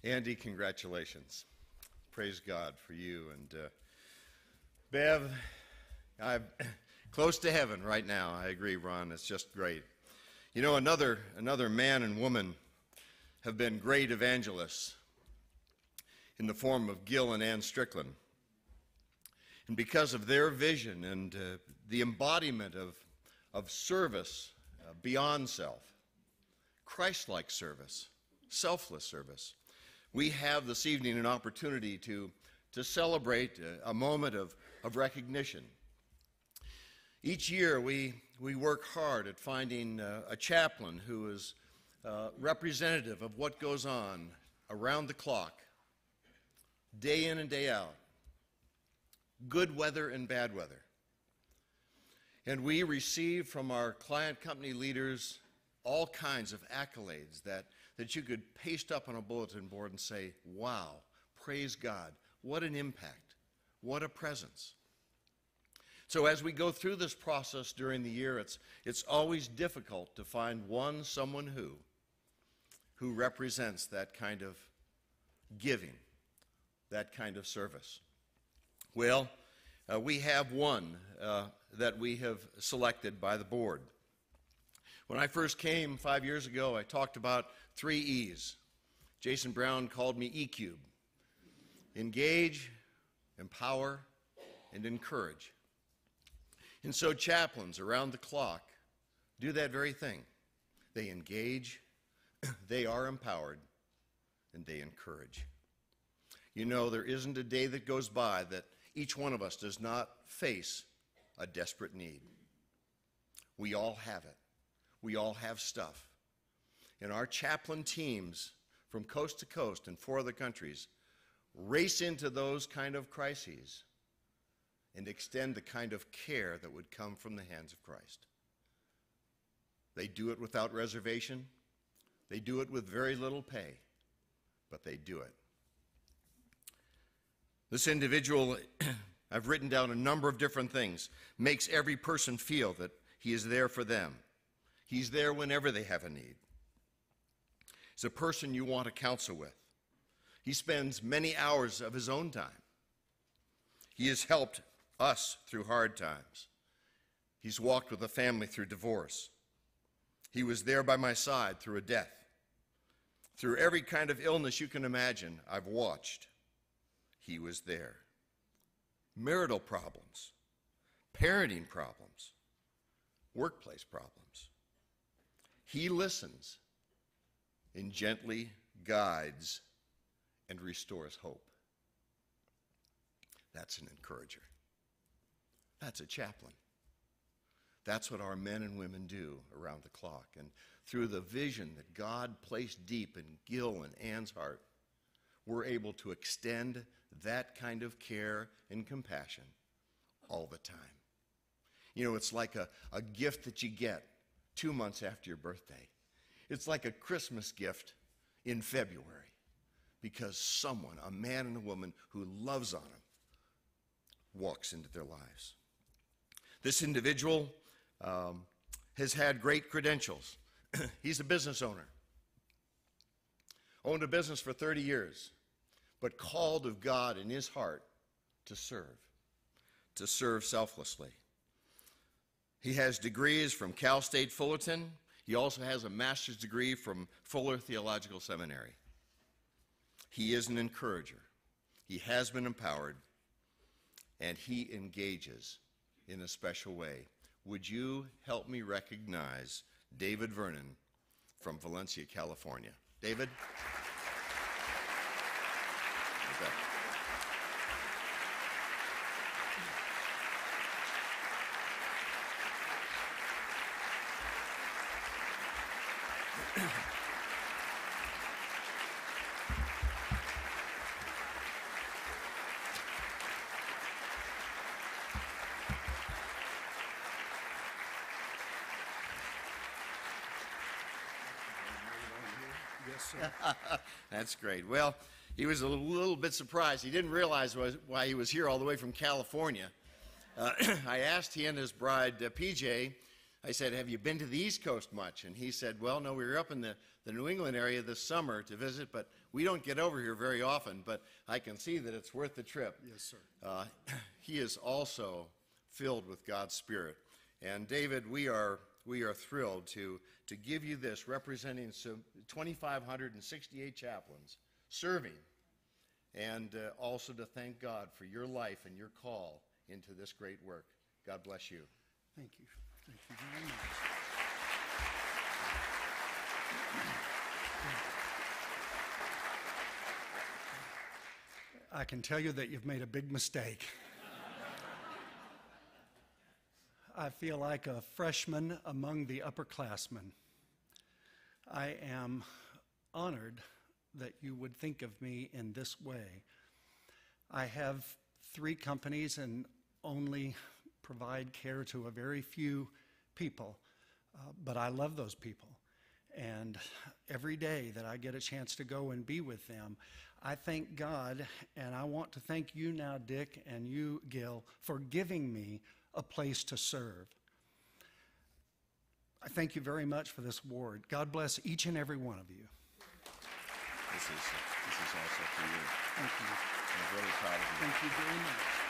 Andy, congratulations. Praise God for you. And Bev, I'm close to heaven right now. I agree, Ron. It's just great. You know, another man and woman have been great evangelists in the form of Gil and Ann Strickland. And because of their vision and the embodiment of service beyond self, Christ-like service, selfless service, we have this evening an opportunity to celebrate a moment of recognition. Each year we work hard at finding a chaplain who is representative of what goes on around the clock, day in and day out, good weather and bad weather. And we receive from our client company leaders all kinds of accolades that you could paste up on a bulletin board and say, wow, praise God, what an impact, what a presence. So as we go through this process during the year, it's always difficult to find someone who represents that kind of giving, that kind of service. Well, we have one that we have selected by the board. When I first came 5 years ago, I talked about 3 E's. Jason Brown called me E-Cube. Engage, empower, and encourage. And so chaplains around the clock do that very thing. They engage, they are empowered, and they encourage. You know, there isn't a day that goes by that each one of us does not face a desperate need. We all have it. We all have stuff. And our chaplain teams from coast to coast in 4 other countries race into those kind of crises and extend the kind of care that would come from the hands of Christ. They do it without reservation. They do it with very little pay, but they do it. This individual, I've written down a number of different things, makes every person feel that he is there for them. He's there whenever they have a need. He's a person you want to counsel with. He spends many hours of his own time. He has helped us through hard times. He's walked with a family through divorce. He was there by my side through a death. Through every kind of illness you can imagine, I've watched. He was there. Marital problems, parenting problems, workplace problems. He listens and gently guides and restores hope. That's an encourager. That's a chaplain. That's what our men and women do around the clock. And through the vision that God placed deep in Gil and Ann's heart, we're able to extend that kind of care and compassion all the time. You know, it's like a gift that you get 2 months after your birthday. It's like a Christmas gift in February because someone, a man and a woman who loves on them, walks into their lives. This individual has had great credentials. He's a business owner. Owned a business for 30 years, but called of God in his heart to serve selflessly. He has degrees from Cal State Fullerton. He also has a master's degree from Fuller Theological Seminary. He is an encourager. He has been empowered, and he engages in a special way. Would you help me recognize David Vernon from Valencia, California? David? Okay. That's great. Well, he was a little bit surprised. He didn't realize why he was here all the way from California. I asked he and his bride, PJ, I said, have you been to the East Coast much? And he said, well, no, we were up in the the New England area this summer to visit, but we don't get over here very often, but I can see that it's worth the trip. Yes, sir. He is also filled with God's Spirit. And David, we are thrilled to give you this, representing 2,568 chaplains serving, and also to thank God for your life and your call into this great work. God bless you. Thank you. Thank you very much. I can tell you that you've made a big mistake. I feel like a freshman among the upperclassmen. I am honored that you would think of me in this way. I have 3 companies and only provide care to a very few people, but I love those people. And every day that I get a chance to go and be with them, I thank God, and I want to thank you now, Dick, and you, Gil, for giving me a place to serve. I thank you very much for this award. God bless each and every one of you. This is also for you. Thank you. I'm really proud of you. Thank you very much.